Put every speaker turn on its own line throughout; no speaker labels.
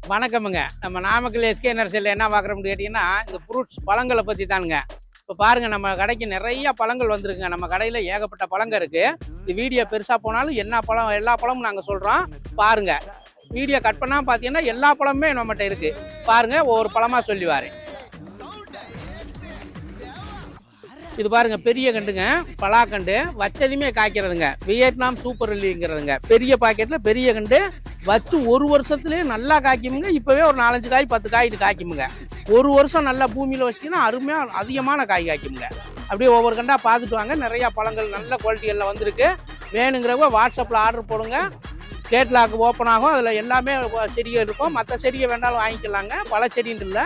வணக்கமுங்க. நம்ம நாமக்கல் எஸ்கே நர்சரியில் என்ன பார்க்குறோம்னு கேட்டிங்கன்னா, இந்த ஃப்ரூட்ஸ் பழங்களை பற்றி தானுங்க. இப்போ பாருங்கள், நம்ம கடைக்கு நிறையா பழங்கள் வந்திருக்குங்க. நம்ம கடையில் ஏகப்பட்ட பழங்கள் இருக்குது. இது வீடியோ பெருசாக போனாலும் என்ன பழம் எல்லா பழமும் நாங்கள் சொல்கிறோம் பாருங்கள். வீடியோ கட் பண்ணால் பார்த்தீங்கன்னா எல்லா பழமுமே நம்மகிட்ட இருக்குது. பாருங்கள், ஒவ்வொரு பழமாக சொல்லி வாரேன். இது பாருங்க, பெரிய கண்டுங்க, பலாக்கண்டு வச்சதுமே காய்க்கிறதுங்க. Vietnam super இல்லைங்கிறதுங்க. பெரிய பாக்கெட்டில் பெரிய கண்டு வச்சு ஒரு வருஷத்துலேயே நல்லா காய்க்குமுங்க. இப்போவே ஒரு 4-5 காய் 10 காய் இது காய்க்குமுங்க. ஒரு வருஷம் நல்லா பூமியில் வச்சிங்கன்னா அருமையாக அதிகமான காய் காய்க்குமுங்க. அப்படியே ஒவ்வொரு கண்டாக பார்த்துட்டு வாங்க. நிறையா பழங்கள் நல்ல குவாலிட்டிகளில் வந்திருக்கு. வேணுங்கிறவங்க வாட்ஸ்அப்பில் ஆர்டர் போடுங்க. கேட்லாக் ஓப்பன் ஆகும். அதில் எல்லாமே செடிகள் இருக்கும். மற்ற செடியை வேண்டாலும் வாங்கிக்கலாங்க. பல செடின்னு இல்லை,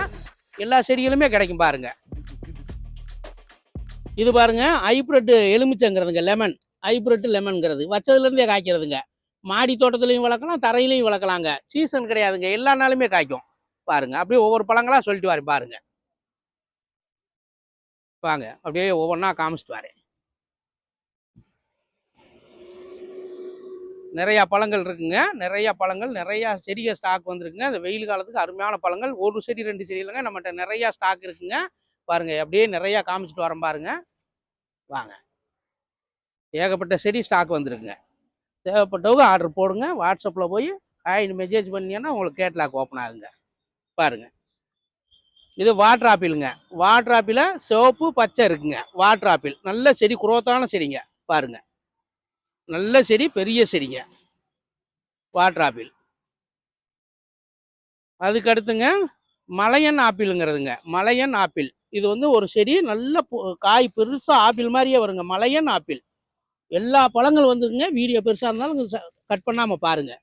எல்லா செடிகளுமே கிடைக்கும் பாருங்கள். இது பாருங்க, ஹைப்ரிட் எலுமிச்சங்கிறதுங்க. லெமன் ஹைப்ரிட் லெமன்ங்கிறது வச்சதுலேருந்தே காய்க்கிறதுங்க. மாடி தோட்டத்துலையும் வளர்க்கலாம், தரையிலையும் வளர்க்கலாங்க. சீசன் கிடையாதுங்க, எல்லா நாளுமே காய்க்கும் பாருங்க. அப்படியே ஒவ்வொரு பழங்களாக சொல்லிட்டு வரேன் பாருங்க. வாங்க, அப்படியே ஒவ்வொன்றா காமிச்சிட்டு வரேன். நிறையா பழங்கள் இருக்குங்க. நிறையா பழங்கள், நிறையா செடிகள் ஸ்டாக் வந்துருக்குங்க. இந்த வெயில் காலத்துக்கு அருமையான பழங்கள். ஒரு செடி 2 செடி இல்லைங்க, நம்மகிட்ட நிறையா ஸ்டாக் இருக்குங்க. பாருங்க, அப்படியே நிறையா காமிச்சிட்டு வரேன் பாருங்க. வாங்க, ஏகப்பட்ட செடி ஸ்டாக் வந்துருக்குங்க. தேவைப்பட்டவங்க ஆர்டர் போடுங்க. வாட்ஸ்அப்பில் போய் மெசேஜ் பண்ணீங்கன்னா உங்களுக்கு கேட்லாக் ஓப்பன் ஆகுங்க. பாருங்க, இது வாட்டர் ஆப்பிளுங்க. வாட்டர் ஆப்பிள சிவப்பு பச்சை இருக்குங்க. வாட்டர் ஆப்பிள் நல்ல செடி, குரோத்தான செடிங்க. பாருங்க, நல்ல செடி, பெரிய செடிங்க வாட்டர் ஆப்பிள். அதுக்கு அடுத்துங்க மலையன் ஆப்பிளுங்கிறதுங்க. மலையன் ஆப்பிள் இது வந்து ஒரு செடி, நல்ல காய் பெருசாக ஆப்பிள் மாதிரியே வருங்க. மலையன் ஆப்பிள் எல்லா பழங்கள் வந்துருங்க. வீடியோ பெருசாக இருந்தாலும் கட் பண்ணாமல் பாருங்க.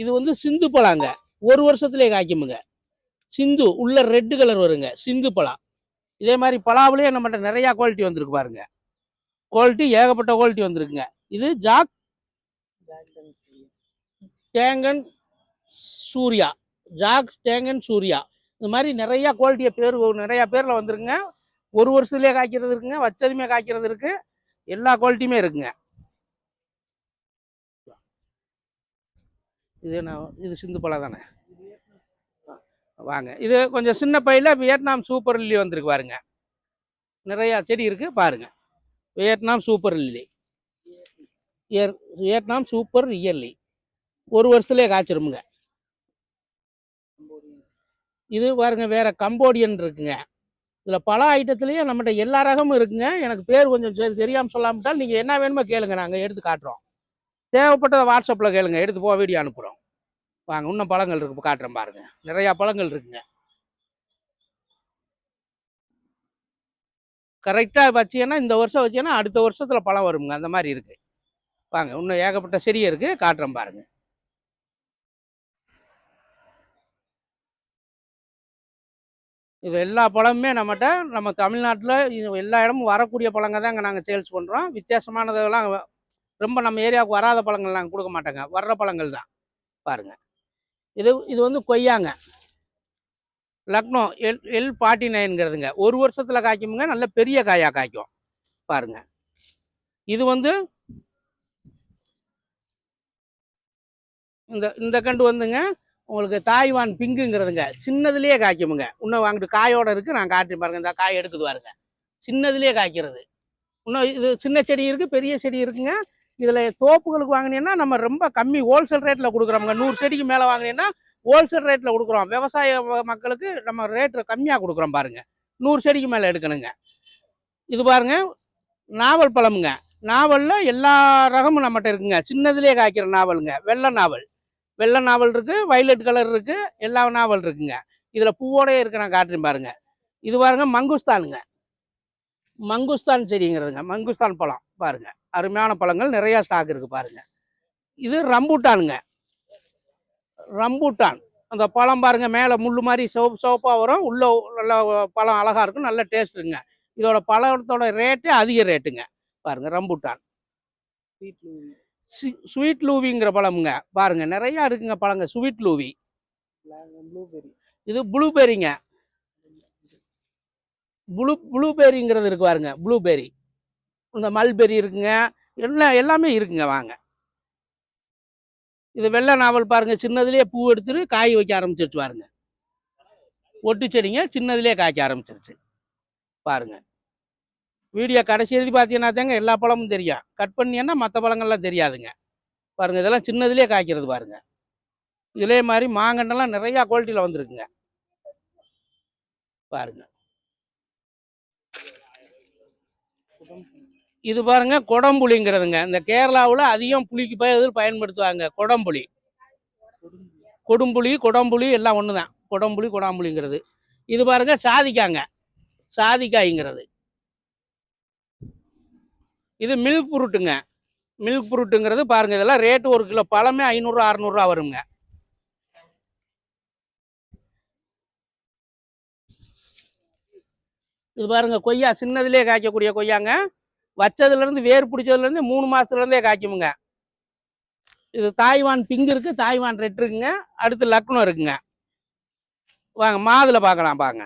இது வந்து சிந்து பழாங்க. ஒரு வருஷத்துலேயே காய்க்குமுங்க. சிந்து உள்ள ரெட்டு கலர் வருங்க, சிந்து பழம். இதே மாதிரி பலாவிலேயே நம்மகிட்ட நிறையா குவாலிட்டி வந்திருக்கு பாருங்க. குவாலிட்டி ஏகப்பட்ட குவாலிட்டி வந்திருக்குங்க. இது ஜாக் டேங்கன் சூர்யா, ஜாக் டேங்கன் சூர்யா. இந்த மாதிரி நிறையா குவாலிட்டியை நிறையா பேரில் வந்துருக்குங்க. ஒரு வருஷத்துலேயே காய்க்கிறது இருக்குங்க, வச்சதுமே காய்க்கிறது இருக்கு. எல்லா குவாலிட்டியுமே இருக்குங்க. இது சிந்து பழம் தானே. வாங்க, இது கொஞ்சம் சின்ன பையில வியட்நாம் சூப்பர் லில்லி வந்திருக்கு பாருங்க. நிறையா செடி இருக்கு பாருங்க. Vietnam super lily, Vietnam super early ஒரு வருஷத்துலேயே காய்ச்சிருமுங்க. இது பாருங்க, வேற கம்போடியன் இருக்குங்க. இதில் பல ஐட்டத்துலேயே நம்மகிட்ட எல்லா ரகமும் இருக்குங்க. எனக்கு பேர் கொஞ்சம் தெரியாமல் சொல்லாமட்டால் நீங்கள் என்ன வேணுமோ கேளுங்க, நாங்கள் எடுத்து காட்டுறோம். தேவைப்பட்டதை வாட்ஸ்அப்பில் கேளுங்க, எடுத்து வீடியோ அனுப்புகிறோம். வாங்க, இன்னும் பழங்கள் இருக்கு, காட்டுறேன் பாருங்க. நிறையா பழங்கள் இருக்குங்க. கரெக்டாக வச்சீங்கன்னா இந்த வருஷம் வச்சீங்கன்னா அடுத்த வருஷத்தில் பழம் வருங்க. அந்த மாதிரி இருக்குது. வாங்க, இன்னும் ஏகப்பட்ட செடியை இருக்குது, காட்டுறேன் பாருங்க. இது எல்லா பழமுமே நம்மகிட்ட, நம்ம தமிழ்நாட்டில் எல்லா இடமும் வரக்கூடிய பழங்க தாங்க நாங்கள் சேல்ஸ் பண்ணுறோம். வித்தியாசமானதெல்லாம் ரொம்ப நம்ம ஏரியாவுக்கு வராத பழங்கள் நாங்கள் கொடுக்க மாட்டோங்க. வர்ற பழங்கள் தான் பாருங்கள். இது வந்து கொய்யாங்க. லக்னோ L49ங்கிறதுங்க. ஒரு வருஷத்தில் காய்க்குமுங்க. நல்ல பெரிய காயாக காய்க்கும் பாருங்க. இது வந்து இந்த கண்டு வந்துங்க உங்களுக்கு தாய்வான் பிங்குங்கிறதுங்க. சின்னதுலேயே காய்க்குமுங்க. இன்னும் வாங்கிட்டு காயோட இருக்குது, நான் காட்டி பாருங்க. இந்த காய் எடுக்குது பாருங்க, சின்னதுலேயே காய்க்கிறது. இன்னும் இது சின்ன செடி இருக்குது, பெரிய செடி இருக்குங்க. இதில் தோப்புகளுக்கு வாங்கினீங்கன்னா நம்ம ரொம்ப கம்மி ஹோல்சேல் ரேட்டில் கொடுக்குறோமுங்க. 100 செடிக்கு மேலே வாங்கினீங்கன்னா ஹோல்சேல் ரேட்டில் கொடுக்குறோம். விவசாய மக்களுக்கு நம்ம ரேட்டு கம்மியாக கொடுக்குறோம் பாருங்க. 100 செடிக்கு மேலே எடுக்கணுங்க. இது பாருங்க, நாவல் பழமுங்க. நாவலில் எல்லா ரகமும் நம்மகிட்ட இருக்குங்க. சின்னதுலேயே காய்க்கிற நாவலுங்க. வெள்ளை நாவல் இருக்குது, வைலட் கலர் இருக்குது, எல்லா நாவல் இருக்குங்க. இதில் பூவோடய இருக்கு, நான் காட்டுறேன் பாருங்க. இது பாருங்க, மங்குஸ்தானுங்க. மங்குஸ்தான் செடிங்கிறதுங்க. மங்குஸ்தான் பழம் பாருங்க, அருமையான பழங்கள் நிறையா ஸ்டாக் இருக்குது பாருங்க. இது ரம்பூட்டானுங்க. ரம்பூட்டான் அந்த பழம் பாருங்க, மேலே முள்ளு மாதிரி சிவப்பாக வரும். உள்ள நல்ல பழம் அழகாக இருக்கும், நல்ல டேஸ்ட் இருக்குங்க. இதோட பழத்தோட ரேட்டு அதிக ரேட்டுங்க பாருங்க. ரம்பூட்டான் ஸ்வீட் லூவிங்கிற பழமுங்க. பாருங்க, நிறையா இருக்குங்க பழங்க. ஸ்வீட் லூவி. இது ப்ளூபெரிங்க. ப்ளூபெரிங்கிறது இருக்கு பாருங்க. ப்ளூபெரி, இந்த மல்பெரி இருக்குங்க. எல்லாமே இருக்குங்க. வாங்க, இது வெள்ளை நாவல் பாருங்க, சின்னதுலேயே பூ எடுத்துட்டு காய் வைக்க ஆரம்பிச்சிருச்சு பாருங்க. ஒட்டு செடிங்க சின்னதுலேயே காய்க்க ஆரம்பிச்சிருச்சு பாருங்க. வீடியோ கடைசி எழுதி பார்த்தீங்கன்னா தாங்க எல்லா பழமும் தெரியும். கட் பண்ணியன்னா மற்ற பழங்கள்லாம் தெரியாதுங்க பாருங்க. இதெல்லாம் சின்னதுலேயே காய்க்கிறது பாருங்க. இதே மாதிரி மாங்கண்டெல்லாம் நிறையா குவாலிட்டியில் வந்திருக்குங்க பாருங்க. இது பாருங்க கொடம்புளிங்கிறதுங்க. இந்த கேரளாவில் அதிகம் புளிக்கு பயன்படுத்துவாங்க கொடம்புளி. கொடும்புளி கொடம்புளி எல்லாம் ஒன்று தான். கொடம்புளி கொடாம்புளிங்கிறது. இது பாருங்க சாதிக்காங்க, சாதிக்காய்ங்கிறது. இது மில்க் ஃப்ரூட்டுங்க. மில்க் ஃப்ரூட்டுங்கிறது பாருங்க. இதெல்லாம் ரேட்டு 1 கிலோ பழமே 500 600 வருங்க. இது பாருங்க கொய்யா, சின்னதுலேயே காய்க்கக்கூடிய கொய்யாங்க. வச்சதுலேருந்து வேர் பிடிச்சதுலேருந்து 3 மாதத்துலேருந்தே காய்க்குமுங்க. இது தாய்வான் பிங்க் இருக்கு, தாய்வான் ரெட் இருக்குங்க. அடுத்து லக்னோ இருக்குங்க. வாங்க மாதுளை பார்க்கலாம் பாங்க.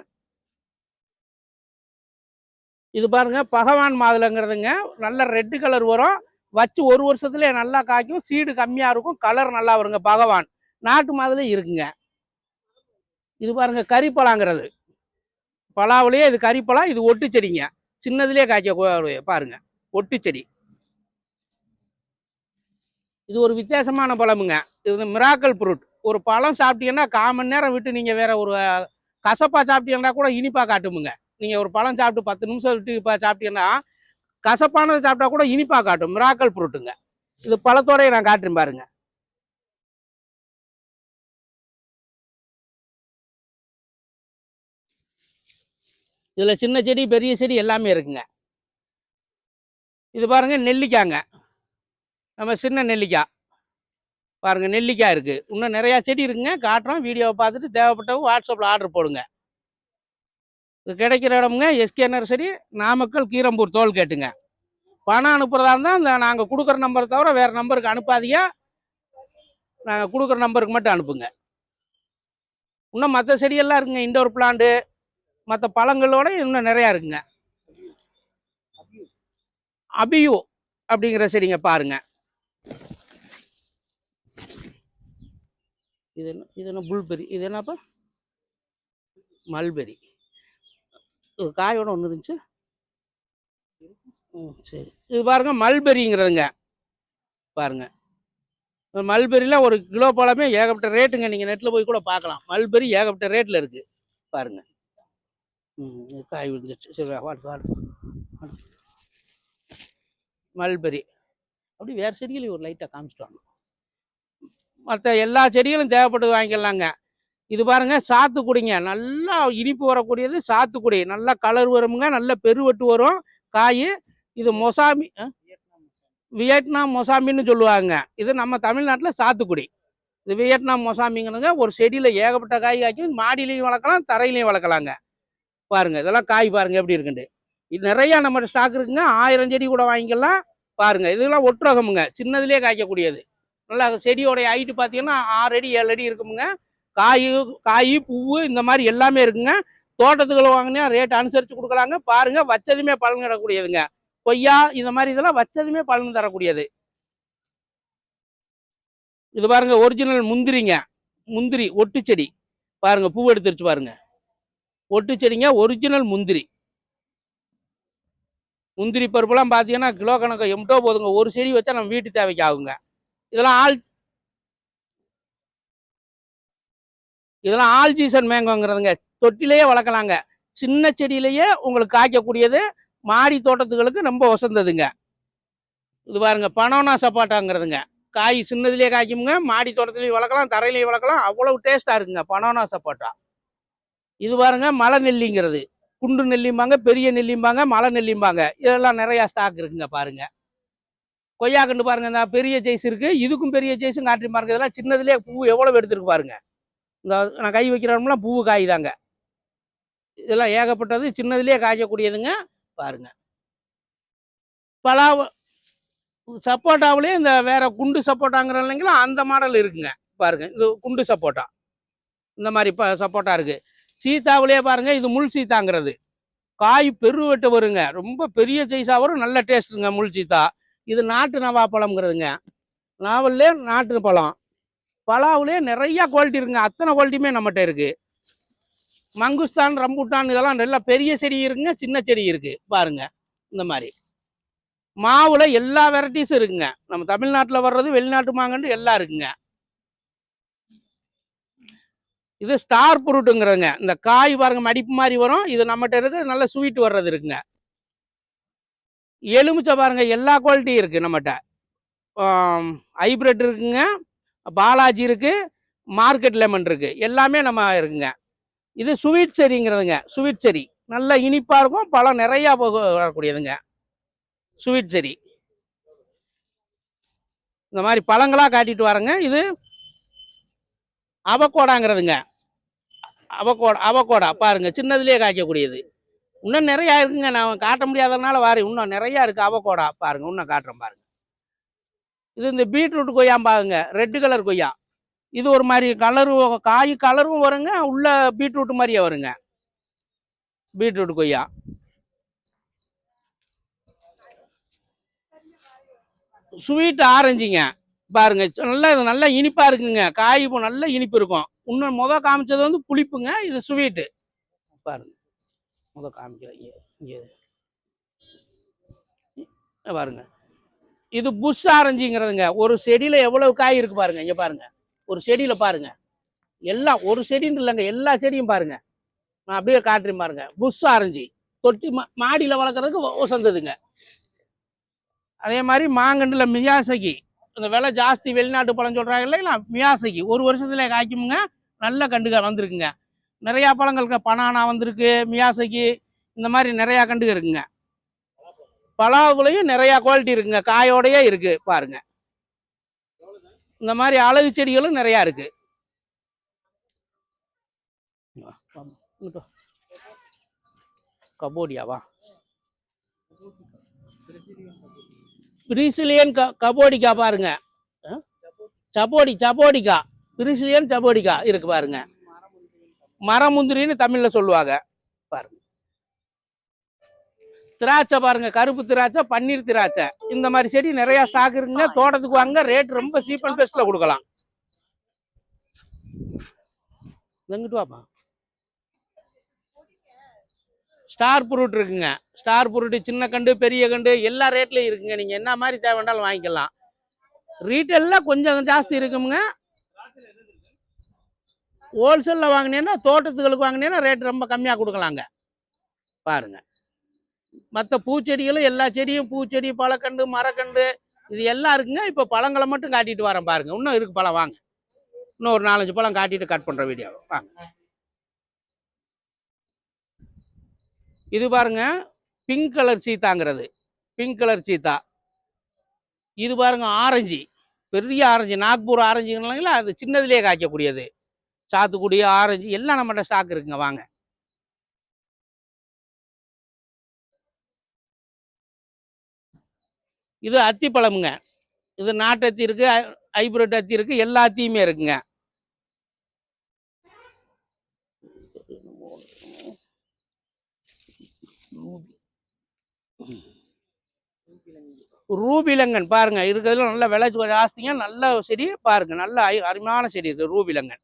இது பாருங்க பகவான் மாதுளைங்கிறதுங்க. நல்ல ரெட்டு கலர் வரும். வச்சு 1 வருஷத்துலேயே நல்லா காய்க்கும். சீடு கம்மியாக இருக்கும், கலர் நல்லா வருங்க. பகவான் நாட்டு மாதுளை இருக்குங்க. இது பாருங்க கறிப்பழாங்கிறது. பலாவிலேயே இது கறிப்பழா. இது ஒட்டு செடிங்க, சின்னதுலேயே காய்க்க பாருங்க ஒட்டு செடி. இது ஒரு வித்தியாசமான பழமுங்க. இது மிராக்கல் ஃப்ரூட். ஒரு பழம் சாப்பிட்டீங்கன்னா 1/4 மணி நேரம் விட்டு நீங்கள் வேற ஒரு கசப்பா சாப்பிட்டீங்கன்னா கூட இனிப்பா காட்டுமுங்க. நீங்கள் ஒரு பழம் சாப்பிட்டு 10 நிமிஷம் விட்டு இப்போ சாப்பிட்டீங்கன்னா கசப்பானது சாப்பிட்டா கூட இனிப்பா காட்டும். மிராக்கல் ஃப்ரூட்டுங்க. இது பழத்தோடய நான் காட்டுறேன் பாருங்க. இதுல சின்ன செடி பெரிய செடி எல்லாமே இருக்குங்க. இது பாருங்க நெல்லிக்காங்க. நம்ம சின்ன நெல்லிக்காய் பாருங்க. நெல்லிக்காய் இருக்கு. இன்னும் நிறைய செடி இருக்குங்க, காட்டுறோம். வீடியோவை பார்த்துட்டு தேவைப்பட்டவங்க வாட்ஸ்அப்பில் ஆர்டர் போடுங்க. இது கிடைக்கிற இடமுங்க எஸ்கே நர்சரி, நாமக்கல், கீரம்பூர் தோல் கேட்டுங்க. பணம் அனுப்புறதா இருந்தால் இந்த நாங்கள் கொடுக்குற நம்பரை தவிர வேறு நம்பருக்கு அனுப்பாதீங்க. நாங்கள் கொடுக்குற நம்பருக்கு மட்டும் அனுப்புங்க. இன்னும் மற்ற செடியெல்லாம் இருக்குங்க. இண்டோர் பிளான்ட்டு மற்ற பழங்களோட இன்னும் நிறையா இருக்குங்க. அபியூ அப்படிங்கிற செடிங்க பாருங்க. இது என்ன புல்பெரி. இது என்னப்பா மல்பெரி. ஒரு காயோட ஒன்று இருந்துச்சு. சரி. இது பாருங்க மல்பெரிங்கிறதுங்க பாருங்க. மல்பெரியில் 1 கிலோ பழமே ஏகப்பட்ட ரேட்டுங்க. நீங்கள் நெட்டில் போய் கூட பார்க்கலாம். மல்பெரி ஏகப்பட்ட ரேட்டில் இருக்குது பாருங்க. காய் விழுந்துச்சு. சரி மல்பெரி. அப்படி வேறு செடிகளையும் ஒரு லைட்டாக காமிச்சிட்டு வாங்க. மற்ற எல்லா செடிகளும் தேவைப்பட்டது வாங்கிக்கலாங்க. இது பாருங்க சாத்துக்குடிங்க. நல்லா இனிப்பு வரக்கூடியது சாத்துக்குடி. நல்லா கலர் வருமுங்க, நல்ல பெருவெட்டு வரும் காய். இது மொசாமி, வியட்நாம் மொசாமின்னு சொல்லுவாங்க. இது நம்ம தமிழ்நாட்டில் சாத்துக்குடி. இது வியட்நாம் மொசாமிங்கிறதுங்க. ஒரு செடியில் ஏகப்பட்ட காய் காய்க்கும். மாடியிலையும் வளர்க்கலாம், தரையிலையும் வளர்க்கலாங்க பாருங்க. இதெல்லாம் காய் பாருங்க எப்படி இருக்குண்டு. இது நிறையா நம்ம ஸ்டாக் இருக்குங்க. 1000 செடி கூட வாங்கிக்கலாம் பாருங்க. இதெல்லாம் ஒட்டுரகமுங்க, சின்னதுலேயே காய்க்கக்கூடியது. நல்லா செடியோடைய ஹைட்டு பார்த்தீங்கன்னா 6 அடி 7 அடி இருக்குமுங்க. காய் பூவு இந்த மாதிரி எல்லாமே இருக்குங்க. தோட்டத்துக்குள்ள வாங்கினா ரேட் அனுசரித்து கொடுக்கலாங்க பாருங்க. வச்சதுமே பலன் தரக்கூடியதுங்க. கொய்யா இந்த மாதிரி இதெல்லாம் வச்சதுமே பலன் தரக்கூடியது. இது பாருங்க ஒரிஜினல் முந்திரிங்க. முந்திரி ஒட்டு செடி பாருங்க. பூ எடுத்துருச்சு பாருங்க. ஒட்டு செடிங்க, ஒரிஜினல் முந்திரி. முந்திரி பருப்புலாம் பார்த்தீங்கன்னா கிலோ கணக்கு எம்டோ போதுங்க. ஒரு செடி வச்சா நம்ம வீட்டு தேவைக்கு ஆகுங்க. இதெல்லாம் ஆல் சீசன் மேங்கோங்கிறதுங்க. தொட்டிலேயே வளர்க்கலாங்க. சின்ன செடியிலேயே உங்களுக்கு காய்க்கக்கூடியது. மாடி தோட்டத்துகளுக்கு ரொம்ப வசந்ததுங்க. இது பாருங்க பனோனா சப்பாட்டாங்கிறதுங்க. காய் சின்னதுலேயே காய்க்குங்க. மாடி தோட்டத்துலேயும் வளர்க்கலாம், தரையிலையும் வளர்க்கலாம். அவ்வளவு டேஸ்டா இருக்குங்க பனோனா சப்பாட்டா. இது பாருங்க மலை நெல்லிங்கிறது. குண்டு நெல்லிம்பாங்க, பெரிய நெல்லிம்பாங்க, மலை நெல்லிம்பாங்க. இதெல்லாம் நிறையா ஸ்டாக் இருக்குங்க பாருங்க. கொய்யா கண்டு பாருங்க. இந்த பெரிய ஜெய்ஸ் இருக்கு. இதுக்கும் பெரிய ஜெய்ஸும் காட்டி பாருங்க. இதெல்லாம் சின்னதுலேயே பூ எவ்வளவு எடுத்துருக்கு பாருங்க. இந்த நான் கை வைக்கிறோம்லாம் பூவு காய் தாங்க. இதெல்லாம் ஏகப்பட்டது சின்னதுலேயே காய்க்கக்கூடியதுங்க பாருங்க. பலாவ சப்போட்டாவிலே இந்த வேற குண்டு சப்போட்டாங்கிற இல்லைங்களா, அந்த மாடல் இருக்குங்க பாருங்க. இது குண்டு சப்போட்டா. இந்த மாதிரி சப்போட்டா இருக்கு. சீத்தாவிலே பாருங்க. இது முள் சீத்தாங்கிறது. காய் பெருவெட்டு வருங்க. ரொம்ப பெரிய சைஸா வரும். நல்ல டேஸ்ட்டுங்க முள் சீத்தா. இது நாட்டு நவா பழம்ங்கிறதுங்க. நாவல்லே நாட்டு பழம். பலாவுலேயே நிறையா குவாலிட்டி இருக்குங்க. அத்தனை குவாலிட்டியுமே நம்மகிட்ட இருக்குது. மங்குஸ்தான், ரம்புட்டான் இதெல்லாம் நல்லா பெரிய செடி இருக்குங்க, சின்ன செடி இருக்குது பாருங்க. இந்த மாதிரி மாவுல எல்லா வெரைட்டிஸும் இருக்குங்க. நம்ம தமிழ்நாட்டில் வர்றது, வெளிநாட்டு மாங்கன்று எல்லாம் இருக்குங்க. இது ஸ்டார் ஃப்ரூட்டுங்கிறதுங்க. இந்த காய் பாருங்க மடிப்பு மாதிரி வரும். இது நம்மகிட்ட இருக்கு. நல்ல ஸ்வீட் வர்றது இருக்குங்க. எலுமிச்சை பாருங்க எல்லா குவாலிட்டியும் இருக்குது நம்மகிட்ட. ஹைப்ரிட் இருக்குங்க, பாலாஜி இருக்குது, மார்க்கெட் லெமன் இருக்குது, எல்லாமே நம்ம இருக்குங்க. இது ஸ்வீட் செரிங்கிறதுங்க. ஸ்வீட் செரி நல்லா இனிப்பாக இருக்கும், பழம் நிறையா வரக்கூடியதுங்க. ஸ்வீட் செரி இந்த மாதிரி பழங்களாக காட்டிட்டு வரேங்க. இது அவக்கோடாங்கிறதுங்க. அவக்கோடா பாருங்க, சின்னதுலேயே காய்க்கக்கூடியது. இன்னும் நிறையா இருக்குங்க. நான் காட்ட முடியாததுனால இன்னும் நிறையா இருக்குது அவக்கோடா பாருங்க. இன்னும் காட்டுறேன் பாருங்க. இது இந்த பீட்ரூட் கொய்யா பாருங்க, ரெட்டு கலர் கொய்யா. இது ஒரு மாதிரி கலரு, காய் கலரும் வருங்க, உள்ள பீட்ரூட் மாதிரியே வருங்க. பீட்ரூட் கொய்யா. ஸ்வீட் ஆரஞ்சுங்க பாருங்க, நல்லா இனிப்பா இருக்குங்க. காய் நல்ல இனிப்பு இருக்கும். இன்னும் காமிச்சது வந்து புளிப்புங்க. இது ஸ்வீட்டு பாருங்க. காமிக்கிறேன் பாருங்க. இது புஷ் ஆரஞ்சுங்கிறதுங்க. ஒரு செடியில எவ்வளவு காய் இருக்கு பாருங்க. இங்க பாருங்க, ஒரு செடியில பாருங்க, எல்லாம் ஒரு செடின்னு இல்லைங்க, எல்லா செடியும் பாருங்க. நான் அப்படியே காட்டுறேன் பாருங்க. புஷ் ஆரஞ்சு தொட்டி மாடியில் வளர்க்குறதுக்கு உசந்ததுங்க. அதே மாதிரி மாங்கண்டுல மியாசகி, இந்த விலை ஜாஸ்தி வெளிநாட்டு பழம் சொல்றாங்க இல்லைங்களா, மியாசகி ஒரு வருஷத்துல காய்க்குமுங்க. நல்ல கண்டுக வந்திருக்குங்க. நிறையா பழங்கள் பனானா வந்திருக்கு, மியாசகி, இந்த மாதிரி நிறையா கண்டுக இருக்குங்க. பலாவுலையும் நிறையா குவாலிட்டி இருக்குங்க, காயோடையே இருக்கு பாருங்க. இந்த மாதிரி அழகு செடிகளும் நிறையா இருக்கு. கபோடியாவா, பிரிசிலியன் கபோடிக்கா பாருங்க. சபோடிக்கா, பிரிசிலியன் சபோடிக்கா இருக்கு பாருங்க. மரமுந்திரின்னு தமிழ்ல சொல்லுவாங்க பாருங்க. திராட்சை பாருங்க, கருப்பு திராட்சை, பன்னீர் திராட்சை, இந்த மாதிரி செடி நிறைய ஸ்டாக் இருக்குங்க. தோட்டத்துக்கு வாங்க, ரேட் ரொம்ப சீப் அண்ட் பெஸ்ட்ல கொடுக்கலாம். எங்கிட்டு வாப்பா. ஸ்டார் ஃப்ரூட் இருக்குங்க. ஸ்டார் ஃப்ரூட் சின்ன கண்டு, பெரிய கண்டு எல்லா ரேட்லயும் இருக்குங்க. நீங்க என்ன மாதிரி தேவைண்டாலும் வாங்கிக்கலாம். ரீட்டெயில்ல கொஞ்சம் ஜாஸ்தி இருக்குங்க. ஹோல்சேல்ல வாங்கினீங்கன்னா, தோட்டத்துகளுக்கு வாங்கினீங்கன்னா ரேட் ரொம்ப கம்மியா கொடுக்கலாங்க பாருங்க. மற்ற பூச்செடிகளும் எல்லா செடியும், பூச்செடி, பழக்கண்டு, மரக்கண்டு இது எல்லாம் இருக்குங்க. இப்போ பழங்களை மட்டும் காட்டிட்டு வரேன் பாருங்க. இன்னும் இருக்கு பழம், வாங்க. இன்னும் ஒரு 4-5 பழம் காட்டிட்டு கட் பண்ற வீடியோ வாங்க. இது பாருங்க, பிங்க் கலர் சீத்தாங்கிறது. பிங்க் கலர் சீத்தா. இது பாருங்க ஆரஞ்சு, பெரிய ஆரஞ்சு, நாக்பூர் ஆரஞ்சுங்களா, அது சின்னதுலேயே காய்க்கக்கூடியது. சாத்துக்குடி, ஆரஞ்சு எல்லாம் நம்மகிட்ட ஸ்டாக் இருக்குங்க, வாங்க. இது அத்தி பழமுங்க. இது நாட்டு அத்தி இருக்கு, ஹைபிரிட் அத்தி இருக்கு, எல்லா அத்தியுமே இருக்குங்க. ரூபிலங்கன் பாருங்க, இருக்கிறதுல நல்ல விலை ஜாஸ்திங்க. நல்ல செடி பாருங்க, நல்ல அருமையான செடி இருக்கு ரூபிலங்கன்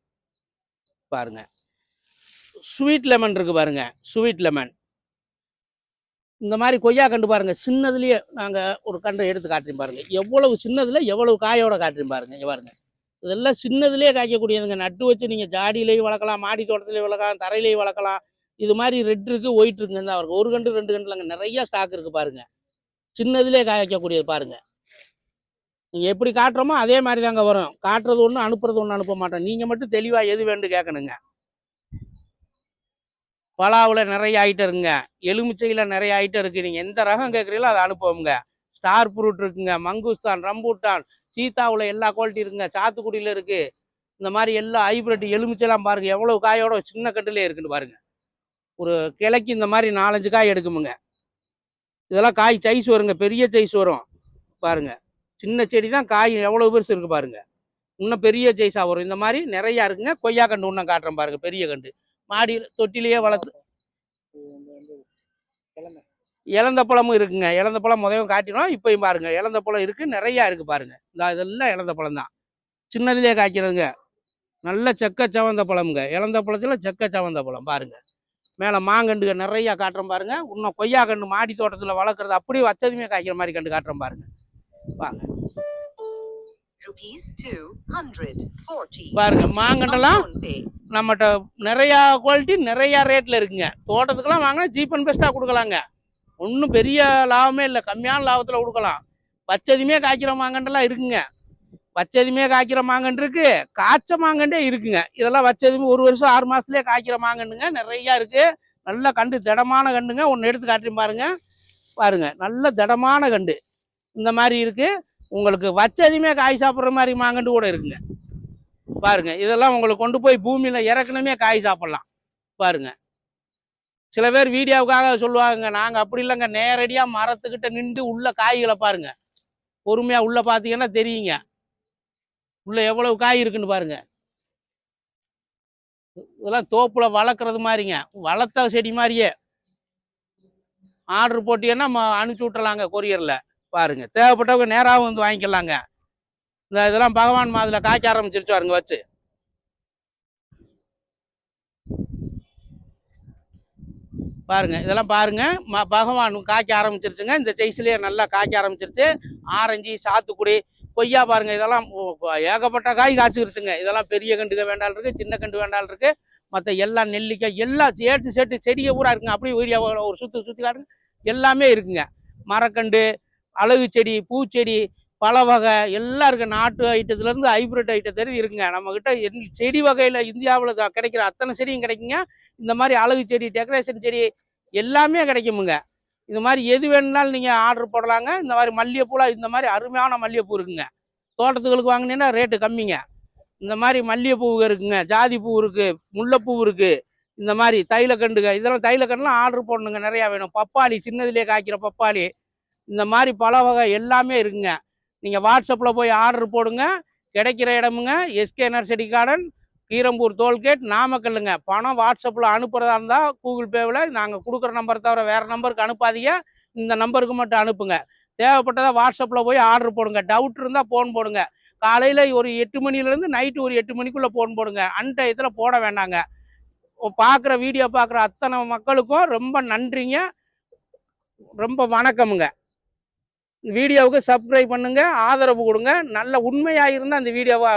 பாருங்க. ஸ்வீட் லெமன் இருக்கு பாருங்க, ஸ்வீட் லெமன். இந்த மாதிரி கொய்யா கண்டு பாருங்க, சின்னதுலயே நாங்க ஒரு கண்டை எடுத்து காட்டுறோம் பாருங்க. எவ்வளவு சின்னதுல எவ்வளவு காயோட காட்டுறோம் பாருங்க. இங்க பாருங்க, இதெல்லாம் சின்னதுலயே காய்க்கக்கூடியதுங்க. நட்டு வச்சு நீங்க ஜாடியிலையும் வளர்க்கலாம், மாடி தோட்டத்திலையும் வளர்க்கலாம், தரையிலையும் வளர்க்கலாம். இது மாதிரி ரெட் இருக்கு, ஒயிட் இருக்குங்க. அவருக்கு ஒரு கண்டு 2 கண்டுலங்க நிறைய ஸ்டாக் இருக்கு பாருங்க. சின்னதுலேயே காய்க்கக்கூடியது பாருங்க. நீங்க எப்படி காட்டுறோமோ அதே மாதிரி தாங்க வரும். காட்டுறது ஒன்று, அனுப்புறது ஒன்று அனுப்ப மாட்டோம். நீங்க மட்டும் தெளிவா எது வேண்டு கேட்கணுங்க. பலாவுல நிறைய ஐட்டம் இருக்குங்க, எலுமிச்சையில நிறைய ஐட்டம் இருக்கு. நீங்க எந்த ரகம் கேட்குறீங்களோ அதை அனுப்புவோங்க. ஸ்டார் ஃப்ரூட் இருக்குங்க, மங்குஸ்தான், ரம்பூட்டான், சீத்தாவுல எல்லா குவாலிட்டி இருக்குங்க. சாத்துக்குடியில இருக்கு. இந்த மாதிரி எல்லா ஹைபிரிட் எலுமிச்சைலாம் பாருங்க, எவ்வளவு காயோட சின்ன கட்டுலேயே இருக்குன்னு பாருங்க. ஒரு கிளைக்கு இந்த மாதிரி 4-5 காய் எடுக்குமுங்க. இதெல்லாம் காய் சைஸ் வருங்க, பெரிய சைஸ் வரும் பாருங்க. சின்ன செடி தான், காய் எவ்வளவு பெருசு இருக்கு பாருங்க. இன்னும் பெரிய சைஸா வரும். இந்த மாதிரி நிறைய இருக்குங்க. கொய்யா கண்டு இன்னும் காட்டுறேன் பாருங்க, பெரிய கண்டு. மாடியில் தொட்டிலேயே வளர்த்து. இழந்த பழமும் இருக்குங்க. இழந்த பழம் முதல்ல காட்டினோம், இப்பயும் பாருங்க இழந்த பழம் இருக்கு, நிறைய இருக்கு பாருங்க. இதெல்லாம் இழந்த பழம் தான். சின்னதுலேயே காய்க்கிறதுங்க. நல்ல செக்க சவந்த பழமுங்க. இளந்த பழத்தில் செக்க சவந்த பழம் பாருங்க. மேலே மாங்கண்டுக நிறையா காட்டுறோம் பாருங்க. இன்னும் கொய்யா கண்டு மாடி தோட்டத்தில் வளர்க்குறது அப்படியே வச்சதுமே காய்க்கிற மாதிரி கண்டு காட்டுறோம் பாருங்க. வாங்க பாருங்க, மாங்கண்டெல்லாம் நம்மகிட்ட நிறையா குவாலிட்டி நிறையா ரேட்டில் இருக்குங்க. தோட்டத்துக்கெல்லாம் வாங்கினா சீப் அண்ட் பெஸ்ட்டாக கொடுக்கலாங்க. ஒன்றும் பெரிய லாபமே இல்லை, கம்மியான லாபத்தில் கொடுக்கலாம். வச்சதுமே காய்க்கிற மாங்கண்டெல்லாம் இருக்குங்க. வச்சதுமே காய்க்கிற மாங்கன்று இருக்கு, காய்ச்ச மாங்கண்டே இருக்குங்க. இதெல்லாம் வச்சதுமே 1 வருஷம் 6 மாசத்துலேயே காய்க்கிற மாங்கண்டுங்க நிறையா இருக்கு. நல்ல கண்டு, திடமான கண்டுங்க. ஒன்று எடுத்து காட்டுறேன் பாருங்க. பாருங்க, நல்ல திடமான கண்டு இந்த மாதிரி இருக்கு. உங்களுக்கு வச்சதுமே காய் சாப்பிட்ற மாதிரி மாங்கண்டு கூட இருக்குங்க. பாருங்க, இதெல்லாம் உங்களுக்கு கொண்டு போய் பூமியில இறக்கணுமே காய் சாப்பிடலாம். பாருங்க, சில பேர் வீடியோவுக்காக சொல்லுவாங்க, நாங்கள் அப்படி இல்லைங்க, நேரடியாக மரத்துக்கிட்ட நின்று உள்ள காய்களை பாருங்க. பொறுமையா உள்ள பார்த்தீங்கன்னா தெரியுங்க உள்ள எவ்வளவு காய் இருக்குன்னு பாருங்க. இதெல்லாம் தோப்புல வளர்க்குறது மாதிரிங்க, வளர்த்த செடி மாதிரியே. ஆர்டர் போட்டீங்கன்னா அனுப்பிச்சி விட்டுறலாங்க கொரியரில். பாருங்க, தேவைப்பட்டவங்க நேராகவும் வந்து வாங்கிக்கலாங்க. இதெல்லாம் பகவான் மாதுளை காய்க்க ஆரம்பிச்சிருச்சு பாருங்க வச்சு. பாருங்க, இதெல்லாம் பாருங்க, பகவான் காய்க்க ஆரம்பிச்சிருச்சுங்க. இந்த சைஸ்லயே நல்லா காய்க்க ஆரம்பிச்சிருச்சு. ஆரஞ்சு, சாத்துக்குடி, கொய்யா பாருங்க, இதெல்லாம் ஏகப்பட்ட காய் காய்ச்சிருச்சுங்க. இதெல்லாம் பெரிய கண்டுக வேண்டாலும் இருக்கு, சின்ன கண்டு வேண்டாலும் இருக்கு. மற்ற எல்லாம் நெல்லிக்காய் எல்லாம் சேட்டு செடியை பூரா இருக்குங்க. அப்படியே வீடியோ ஒரு சுற்றி காட்டுங்க, எல்லாமே இருக்குங்க. மரக்கண்டு, அழகு செடி, பூச்செடி, பல வகை எல்லாம் இருக்கு. நாட்டு ஐட்டத்துலேருந்து ஹைப்ரிட் ஐட்டத்துலேருந்து இருக்குங்க. நம்மக்கிட்ட செடி வகையில் இந்தியாவில் கிடைக்கிற அத்தனை செடியும் கிடைக்குங்க. இந்த மாதிரி அழகு செடி, டெக்கரேஷன் செடி எல்லாமே கிடைக்குமுங்க. இது மாதிரி எது வேணும்னாலும் நீங்கள் ஆர்டர் போடலாங்க. இந்த மாதிரி மல்லிகைப்பூலாம் இந்த மாதிரி அருமையான மல்லிகைப்பூ இருக்குங்க. தோட்டத்துகளுக்கு வாங்கினீங்கன்னா ரேட்டு கம்மிங்க. இந்த மாதிரி மல்லிகைப்பூ இருக்குங்க, ஜாதி பூ இருக்குது, முல்லைப்பூ இருக்குது. இந்த மாதிரி தைலக்கண்டுங்க, இதெல்லாம் தைலக்கண்டுலாம் ஆர்டர் போடணுங்க, நிறையா வேணும். பப்பாளி, சின்னதுலேயே காய்க்கிற பப்பாளி, இந்த மாதிரி பல வகை எல்லாமே இருக்குங்க. நீங்கள் வாட்ஸ்அப்பில் போய் ஆர்டர் போடுங்க. கிடைக்கிற இடமுங்க SK nursery garden, Keerambur toll gate, நாமக்கல்லுங்க. பணம் வாட்ஸ்அப்பில் அனுப்புகிறதா இருந்தால் கூகுள் பேவில் நாங்கள் கொடுக்குற நம்பர் தவிர வேறு நம்பருக்கு அனுப்பாதீங்க. இந்த நம்பருக்கு மட்டும் அனுப்புங்க. தேவைப்பட்டதாக வாட்ஸ்அப்பில் போய் ஆர்டர் போடுங்க. டவுட் இருந்தால் ஃபோன் போடுங்க. காலையில் ஒரு 8 மணிலேருந்து நைட்டு ஒரு 8 மணிக்குள்ளே ஃபோன் போடுங்க. அன்டயத்தில் போட வேண்டாங்க. பார்க்குற வீடியோ பார்க்குற அத்தனை மக்களுக்கும் ரொம்ப நன்றிங்க, ரொம்ப வணக்கமுங்க. வீடியோவுக்கு சப்ஸ்கிரைப் பண்ணுங்க, ஆதரவு கொடுங்க. நல்ல உண்மையாக இருந்தால் அந்த வீடியோவை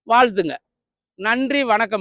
வாழ்த்துங்க. நன்றி, வணக்கமுங்க.